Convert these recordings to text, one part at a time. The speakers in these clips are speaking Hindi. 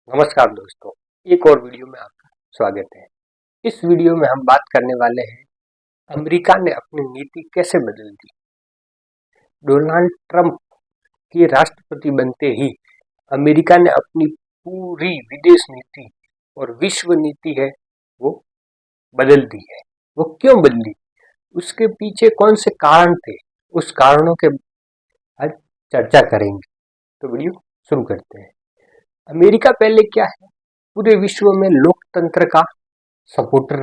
नमस्कार दोस्तों, एक और वीडियो में आपका स्वागत है। इस वीडियो में हम बात करने वाले हैं अमेरिका ने अपनी नीति कैसे बदल दी। डोनाल्ड ट्रंप के राष्ट्रपति बनते ही अमेरिका ने अपनी पूरी विदेश नीति और विश्व नीति है वो बदल दी है। वो क्यों बदली, उसके पीछे कौन से कारण थे, उस कारणों के आज चर्चा करेंगे। तो वीडियो शुरू करते हैं। अमेरिका पहले क्या है, पूरे विश्व में लोकतंत्र का सपोर्टर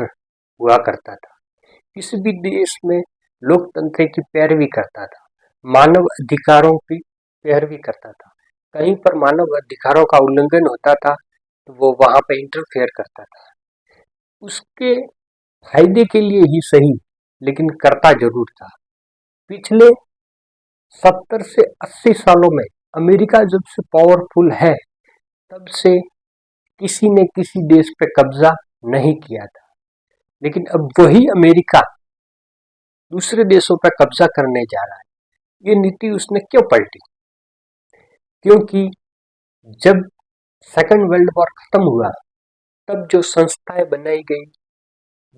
हुआ करता था। किसी भी देश में लोकतंत्र की पैरवी करता था, मानव अधिकारों की पैरवी करता था। कहीं पर मानव अधिकारों का उल्लंघन होता था तो वो वहां पर इंटरफेयर करता था, उसके फायदे के लिए ही सही, लेकिन करता जरूर था। पिछले 70 से 80 सालों में अमेरिका जब से पावरफुल है तब से किसी ने किसी देश पे कब्जा नहीं किया था। लेकिन अब वही अमेरिका दूसरे देशों पर कब्जा करने जा रहा है। ये नीति उसने क्यों पलटी? क्योंकि जब सेकंड वर्ल्ड वॉर खत्म हुआ तब जो संस्थाएं बनाई गई,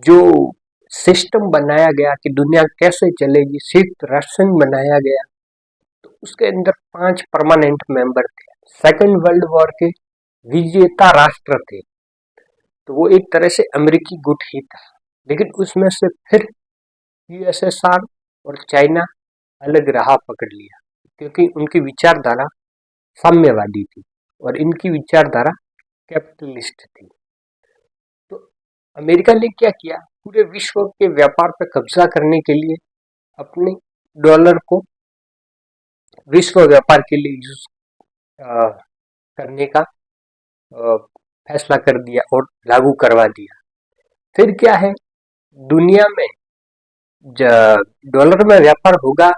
जो सिस्टम बनाया गया कि दुनिया कैसे चलेगी, संयुक्त राष्ट्र संघ बनाया गया, तो उसके अंदर 5 परमानेंट मेंबर थे। सेकंड वर्ल्ड वॉर के विजेता राष्ट्र थे, तो वो एक तरह से अमेरिकी गुट ही था। लेकिन उसमें से फिर यूएसएसआर और चाइना अलग राह पकड़ लिया, क्योंकि उनकी विचारधारा साम्यवादी थी और इनकी विचारधारा कैपिटलिस्ट थी। तो अमेरिका ने क्या किया, पूरे विश्व के व्यापार पर कब्जा करने के लिए अपने डॉलर को विश्व व्यापार के लिए यूज करने का फैसला कर दिया और लागू करवा दिया। फिर क्या है, दुनिया में डॉलर में व्यापार होगा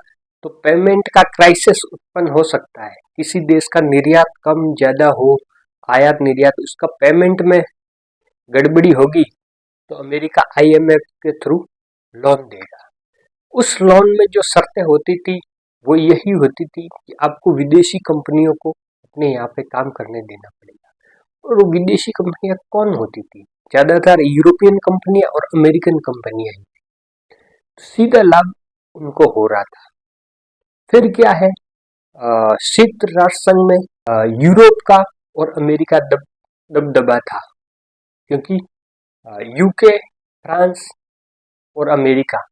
तो पेमेंट का क्राइसिस उत्पन्न हो सकता है। किसी देश का निर्यात कम ज्यादा हो, आयात निर्यात, उसका पेमेंट में गड़बड़ी होगी तो अमेरिका आईएमएफ के थ्रू लोन देगा। उस लोन में जो शर्तें होती थी वो यही होती थी कि आपको विदेशी कंपनियों को अपने यहाँ पे काम करने देना पड़ेगा। और वो विदेशी कंपनियां कौन होती थी? ज्यादातर यूरोपियन कंपनियां और अमेरिकन कंपनियां ही। सीधा लाभ उनको हो रहा था। फिर क्या है, संयुक्त राष्ट्र संघ में यूरोप का और अमेरिका दबदबा था, क्योंकि यूके, फ्रांस और अमेरिका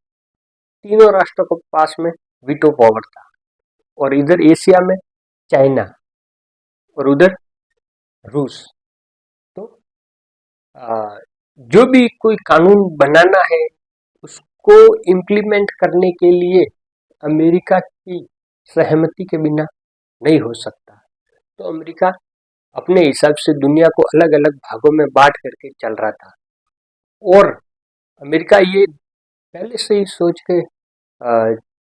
तीनों राष्ट्रों के पास में वीटो पावर था। और इधर एशिया में चाइना और उधर रूस। तो जो भी कोई कानून बनाना है उसको इम्प्लीमेंट करने के लिए अमेरिका की सहमति के बिना नहीं हो सकता। तो अमेरिका अपने हिसाब से दुनिया को अलग अलग भागों में बांट करके चल रहा था। और अमेरिका ये पहले से ही सोच के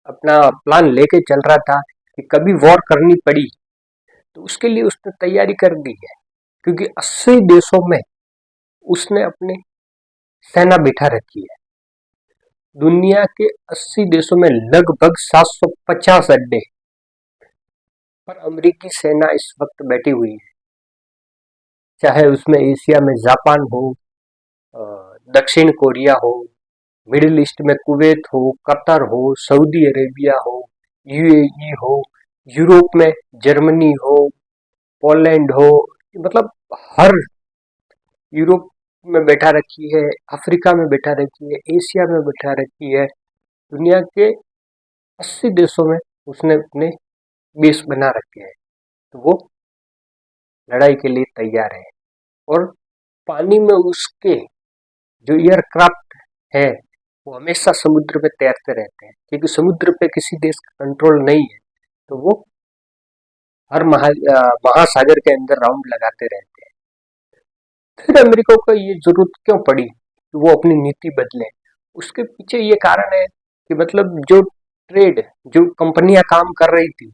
अपना प्लान लेके चल रहा था कि कभी वॉर करनी पड़ी तो उसके लिए उसने तैयारी कर दी है, क्योंकि 80 देशों में उसने अपने सेना बिठा रखी है। दुनिया के 80 देशों में लगभग 750 अड्डे पर अमेरिकी सेना इस वक्त बैठी हुई है। चाहे उसमें एशिया में जापान हो, दक्षिण कोरिया हो, मिडिल ईस्ट में कुवैत हो, कतर हो, सऊदी अरेबिया हो, यूएई हो, यूरोप में जर्मनी हो, पोलैंड हो, मतलब हर यूरोप में बैठा रखी है, अफ्रीका में बैठा रखी है, एशिया में बैठा रखी है। दुनिया के 80 देशों में उसने अपने बेस बना रखे हैं। तो वो लड़ाई के लिए तैयार है। और पानी में उसके जो एयरक्राफ्ट है वो हमेशा समुद्र पे तैरते रहते हैं, क्योंकि समुद्र पे किसी देश का कंट्रोल नहीं है। तो वो हर महासागर के अंदर राउंड लगाते रहते हैं। फिर अमेरिका को ये जरूरत क्यों पड़ी कि वो अपनी नीति बदले? उसके पीछे ये कारण है कि मतलब जो ट्रेड, जो कंपनियां काम कर रही थी,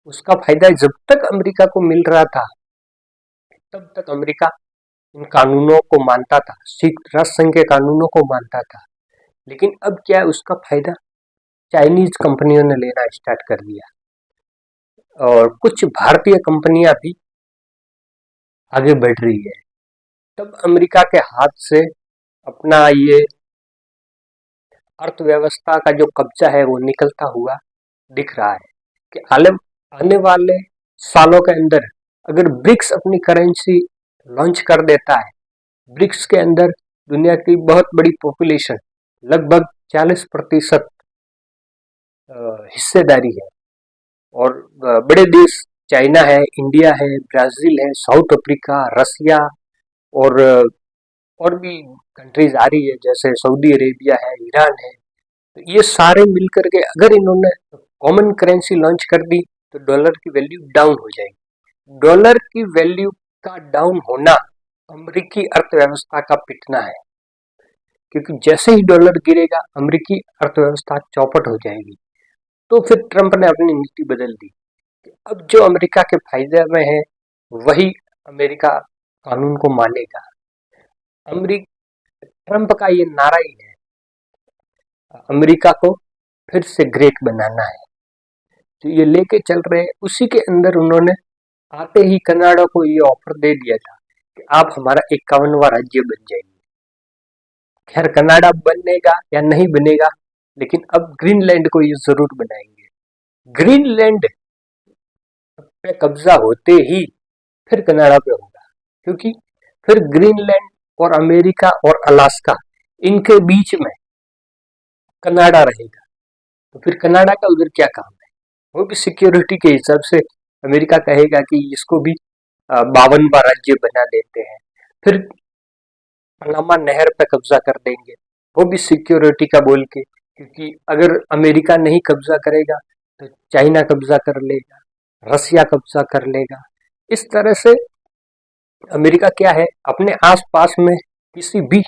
उसका फायदा जब तक अमेरिका को मिल रहा था तब तक अमेरिका इन कानूनों को मानता था, संयुक्त राष्ट्र संघ के कानूनों को मानता था। लेकिन अब क्या है, उसका फायदा चाइनीज कंपनियों ने लेना स्टार्ट कर दिया और कुछ भारतीय कंपनियां भी आगे बढ़ रही है, तब अमेरिका के हाथ से अपना ये अर्थव्यवस्था का जो कब्जा है वो निकलता हुआ दिख रहा है कि आने वाले सालों के अंदर अगर ब्रिक्स अपनी करेंसी लॉन्च कर देता है, ब्रिक्स के अंदर दुनिया की बहुत बड़ी पॉपुलेशन लगभग 40% हिस्सेदारी है, और बड़े देश चाइना है, इंडिया है, ब्राजील है, साउथ अफ्रीका, रसिया और और भी कंट्रीज आ रही है जैसे सऊदी अरेबिया है, ईरान है। तो ये सारे मिलकर के अगर इन्होंने कॉमन करेंसी लॉन्च कर दी तो डॉलर की वैल्यू डाउन हो जाएगी। डॉलर की वैल्यू का डाउन होना अमेरिकी अर्थव्यवस्था का पिटना है, क्योंकि जैसे ही डॉलर गिरेगा अमेरिकी अर्थव्यवस्था चौपट हो जाएगी। तो फिर ट्रंप ने अपनी नीति बदल दी कि अब जो अमेरिका के फायदे में है वही अमेरिका कानून को मानेगा। ट्रंप का ये नारा ही है, अमेरिका को फिर से ग्रेट बनाना है। तो ये लेके चल रहे हैं। उसी के अंदर उन्होंने आते ही कनाडा को ये ऑफर दे दिया था कि आप हमारा 51वां राज्य बन जाएंगे। खैर कनाडा बनेगा या नहीं बनेगा, लेकिन अब ग्रीनलैंड को ये जरूर बनाएंगे। ग्रीनलैंड पे कब्जा होते ही फिर कनाडा पे होगा, क्योंकि फिर ग्रीनलैंड और अमेरिका और अलास्का इनके बीच में कनाडा रहेगा। तो फिर कनाडा का उधर क्या काम है? वो भी सिक्योरिटी के हिसाब से अमेरिका कहेगा कि इसको भी 52वां राज्य बना देते हैं। फिर पनामा नहर पे कब्जा कर देंगे, वो भी सिक्योरिटी का बोल के, क्योंकि अगर अमेरिका नहीं कब्जा करेगा तो चाइना कब्जा कर लेगा, रसिया कब्जा कर लेगा। इस तरह से अमेरिका क्या है, अपने आसपास में किसी भी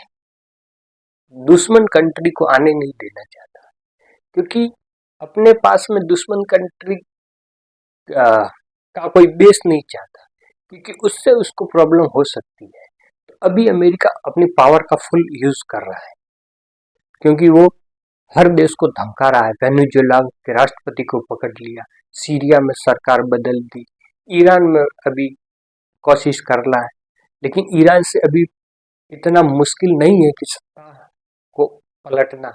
दुश्मन कंट्री को आने नहीं देना चाहता, क्योंकि अपने पास में दुश्मन कंट्री का कोई बेस नहीं चाहता, क्योंकि उससे उसको प्रॉब्लम हो सकती है। तो अभी अमेरिका अपनी पावर का फुल यूज कर रहा है, क्योंकि वो हर देश को धमका रहा है। वेनेजुएला के राष्ट्रपति को पकड़ लिया, सीरिया में सरकार बदल दी, ईरान में अभी कोशिश कर रहा है, लेकिन ईरान से अभी इतना मुश्किल नहीं है कि सत्ता को पलटना,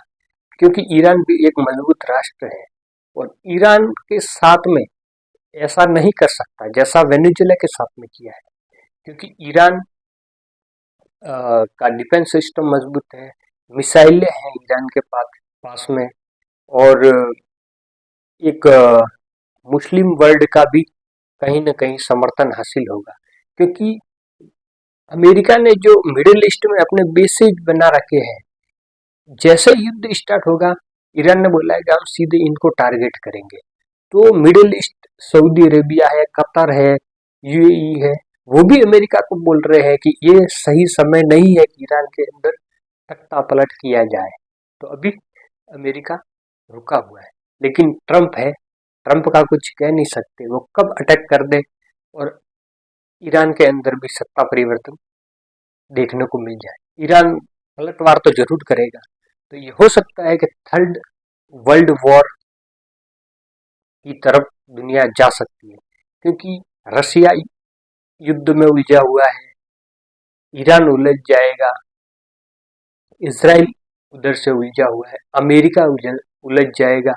क्योंकि ईरान भी एक मजबूत राष्ट्र है और ईरान के साथ में ऐसा नहीं कर सकता जैसा वेनेजुएला के साथ में किया है, क्योंकि ईरान का डिफेंस सिस्टम मजबूत है, मिसाइलें हैं ईरान के पास में, और एक मुस्लिम वर्ल्ड का भी कहीं न कहीं समर्थन हासिल होगा, क्योंकि अमेरिका ने जो मिडिल ईस्ट में अपने बेसेस बना रखे हैं, जैसे युद्ध स्टार्ट होगा ईरान ने बोला है कि हम सीधे इनको टारगेट करेंगे। तो मिडिल ईस्ट, सऊदी अरेबिया है, कतर है, यूएई है, वो भी अमेरिका को बोल रहे हैं कि ये सही समय नहीं है कि ईरान के अंदर तख्ता पलट किया जाए। तो अभी अमेरिका रुका हुआ है, लेकिन ट्रंप है, ट्रंप का कुछ कह नहीं सकते, वो कब अटैक कर दे और ईरान के अंदर भी सत्ता परिवर्तन देखने को मिल जाए। ईरान पलटवार तो जरूर करेगा। तो ये हो सकता है कि थर्ड वर्ल्ड वॉर की तरफ दुनिया जा सकती है, क्योंकि रसिया युद्ध में उलझा हुआ है, ईरान उलझ जाएगा, इसराइल उधर से उलझा हुआ है, अमेरिका उलझ जाएगा,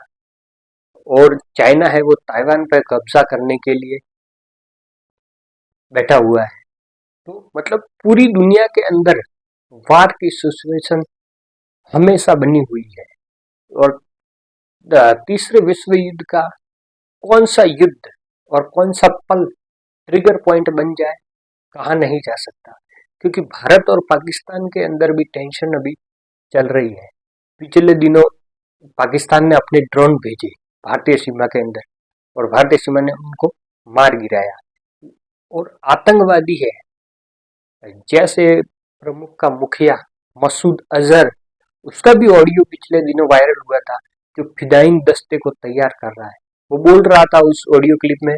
और चाइना है वो ताइवान पर कब्जा करने के लिए बैठा हुआ है। तो मतलब पूरी दुनिया के अंदर वार की सिचुएशन हमेशा बनी हुई है, और तीसरे विश्व युद्ध का कौन सा युद्ध और कौन सा पल ट्रिगर पॉइंट बन जाए कहा नहीं जा सकता, क्योंकि भारत और पाकिस्तान के अंदर भी टेंशन अभी चल रही है। पिछले दिनों पाकिस्तान ने अपने ड्रोन भेजे भारतीय सीमा के अंदर और भारतीय सीमा ने उनको मार गिराया, और आतंकवादी है जैसे प्रमुख का मुखिया मसूद अजहर, उसका भी ऑडियो पिछले दिनों वायरल हुआ था, जो फिदाइन दस्ते को तैयार कर रहा है। वो बोल रहा था उस ऑडियो क्लिप में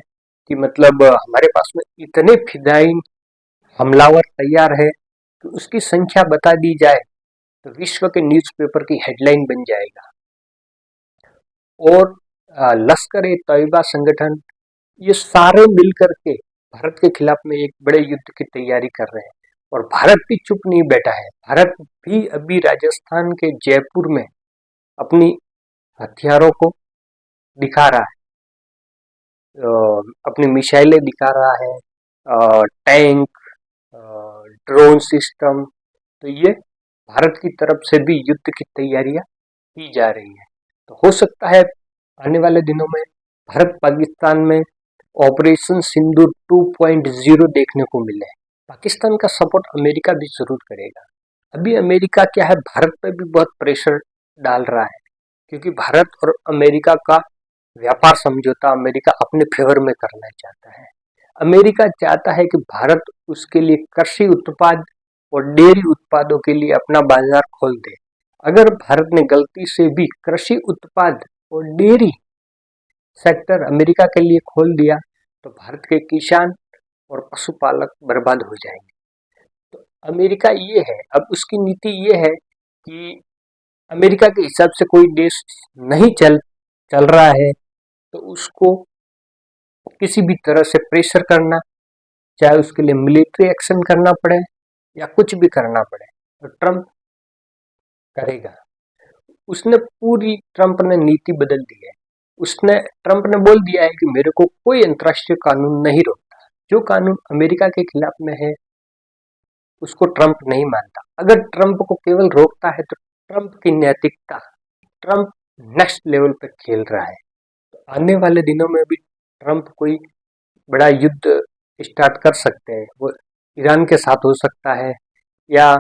कि मतलब हमारे पास में इतने फिदाइन हमलावर तैयार है कि उसकी संख्या बता दी जाए तो विश्व के न्यूज़पेपर की हेडलाइन बन जाएगा। और लश्कर ए तैयबा संगठन, ये सारे मिलकर के भारत के खिलाफ में एक बड़े युद्ध की तैयारी कर रहे हैं और भारत भी चुप नहीं बैठा है। भारत भी अभी राजस्थान के जयपुर में अपनी हथियारों को दिखा रहा है, अपनी मिसाइलें दिखा रहा है, टैंक, ड्रोन सिस्टम। तो ये भारत की तरफ से भी युद्ध की तैयारियां की जा रही है। तो हो सकता है आने वाले दिनों में भारत पाकिस्तान में ऑपरेशन सिंदूर 2.0 देखने को मिले। पाकिस्तान का सपोर्ट अमेरिका भी जरूर करेगा। अभी अमेरिका क्या है, भारत पर भी बहुत प्रेशर डाल रहा है, क्योंकि भारत और अमेरिका का व्यापार समझौता अमेरिका अपने फेवर में करना चाहता है। अमेरिका चाहता है कि भारत उसके लिए कृषि उत्पाद और डेयरी उत्पादों के लिए अपना बाजार खोल दे। अगर भारत ने गलती से भी कृषि उत्पाद और डेयरी सेक्टर अमेरिका के लिए खोल दिया तो भारत के किसान और पशुपालक बर्बाद हो जाएंगे। तो अमेरिका ये है, अब उसकी नीति ये है कि अमेरिका के हिसाब से कोई देश नहीं चल रहा है तो उसको किसी भी तरह से प्रेशर करना, चाहे उसके लिए मिलिट्री एक्शन करना पड़े या कुछ भी करना पड़े, तो ट्रंप करेगा। ट्रंप ने नीति बदल दी है। ट्रंप ने बोल दिया है कि मेरे को कोई अंतर्राष्ट्रीय कानून नहीं रोकता। जो कानून अमेरिका के खिलाफ में है उसको ट्रंप नहीं मानता। अगर ट्रंप को केवल रोकता है तो ट्रंप की नैतिकता, ट्रंप नेक्स्ट लेवल पे खेल रहा है। तो आने वाले दिनों में भी ट्रंप कोई बड़ा युद्ध स्टार्ट कर सकते हैं। वो ईरान के साथ हो सकता है या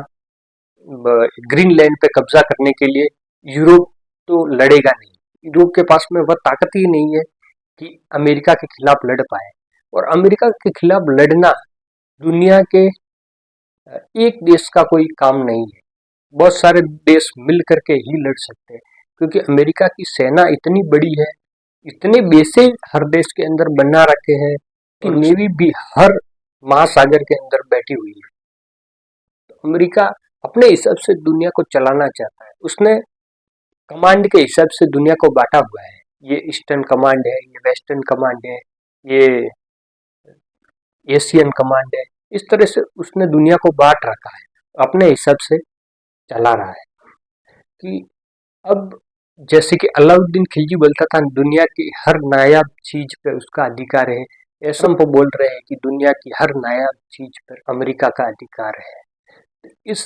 ग्रीनलैंड पे कब्जा करने के लिए। यूरोप तो लड़ेगा नहीं, यूरोप के पास में वह ताकत ही नहीं है कि अमेरिका के खिलाफ लड़ पाए। और अमेरिका के खिलाफ लड़ना दुनिया के एक देश का कोई काम नहीं है, बहुत सारे देश मिल करके ही लड़ सकते हैं, क्योंकि अमेरिका की सेना इतनी बड़ी है, इतने बेसे हर देश के अंदर बना रखे हैं कि नेवी भी हर महासागर के अंदर बैठी हुई है। तो अमेरिका अपने हिसाब से दुनिया को चलाना चाहता है। उसने कमांड के हिसाब से दुनिया को बांटा हुआ है। ये ईस्टर्न कमांड है, ये वेस्टर्न कमांड है, ये एशियन कमांड है। इस तरह से उसने दुनिया को बांट रखा है, अपने हिसाब से चला रहा है। कि अब जैसे कि अलाउद्दीन खिलजी बोलता था दुनिया की हर नायाब चीज पर उसका अधिकार है, ऐसा हम बोल रहे हैं कि दुनिया की हर नायाब चीज पर अमेरिका का अधिकार है। तो इस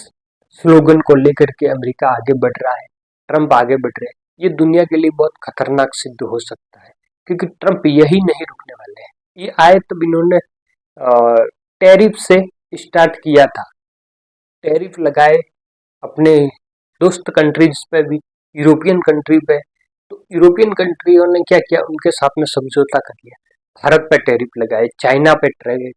स्लोगन को लेकर के अमेरिका आगे बढ़ रहा है, ट्रंप आगे बढ़ रहे हैं। ये दुनिया के लिए बहुत खतरनाक सिद्ध हो सकता है, क्योंकि ट्रंप यही नहीं रुकने वाले हैं। ये आए तब इन्होंने टैरिफ से स्टार्ट किया था, टैरिफ लगाए अपने दोस्त कंट्रीज पे भी, यूरोपियन कंट्री पे। तो यूरोपियन कंट्रियों ने क्या किया, उनके साथ में समझौता कर लिया। भारत पे टैरिफ लगाए, चाइना पे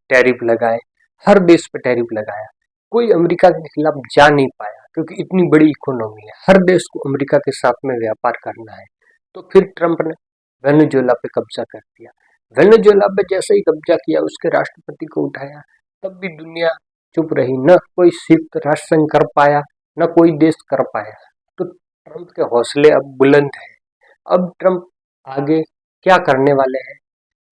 टैरिफ लगाए, हर देश पे टैरिफ लगाया। कोई अमेरिका के खिलाफ जा नहीं पाया, क्योंकि इतनी बड़ी इकोनॉमी है, हर देश को अमेरिका के साथ में व्यापार करना है। तो फिर ट्रंप ने वेनेजुएला पे कब्जा कर दिया। वेनेजुएला पे जैसे ही कब्जा किया, उसके राष्ट्रपति को उठाया, तब भी दुनिया चुप रही। न कोई संयुक्त राष्ट्र संघ कर पाया, न कोई देश कर पाया। तो ट्रंप के हौसले अब बुलंद हैं। अब ट्रंप आगे क्या करने वाले हैं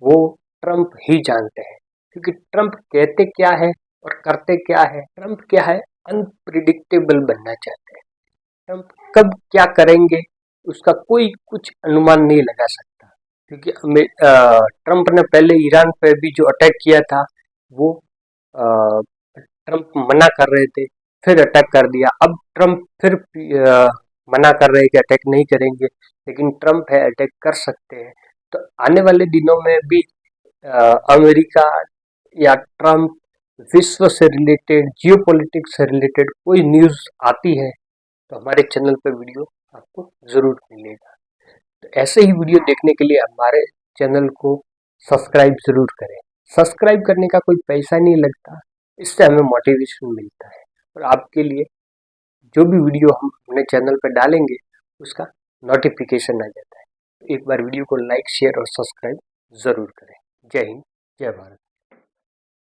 वो ट्रंप ही जानते हैं, क्योंकि ट्रंप कहते क्या है और करते क्या है। ट्रंप क्या है, अनप्रिडिक्टेबल बनना चाहते हैं। ट्रंप कब क्या करेंगे उसका कोई कुछ अनुमान नहीं लगा सकता, क्योंकि ट्रंप ने पहले ईरान पर भी जो अटैक किया था वो ट्रंप मना कर रहे थे, फिर अटैक कर दिया। अब ट्रंप फिर मना कर रहे हैं कि अटैक नहीं करेंगे, लेकिन ट्रंप है, अटैक कर सकते हैं। तो आने वाले दिनों में भी अमेरिका या ट्रंप विश्व से रिलेटेड, जियोपॉलिटिक्स से रिलेटेड कोई न्यूज़ आती है तो हमारे चैनल पर वीडियो आपको ज़रूर मिलेगा। तो ऐसे ही वीडियो देखने के लिए हमारे चैनल को सब्सक्राइब ज़रूर करें। सब्सक्राइब करने का कोई पैसा नहीं लगता, इससे हमें मोटिवेशन मिलता है और आपके लिए जो भी वीडियो हम अपने चैनल पर डालेंगे उसका नोटिफिकेशन आ जाता है। तो एक बार वीडियो को लाइक, शेयर और सब्सक्राइब ज़रूर करें। जय हिंद, जय भारत।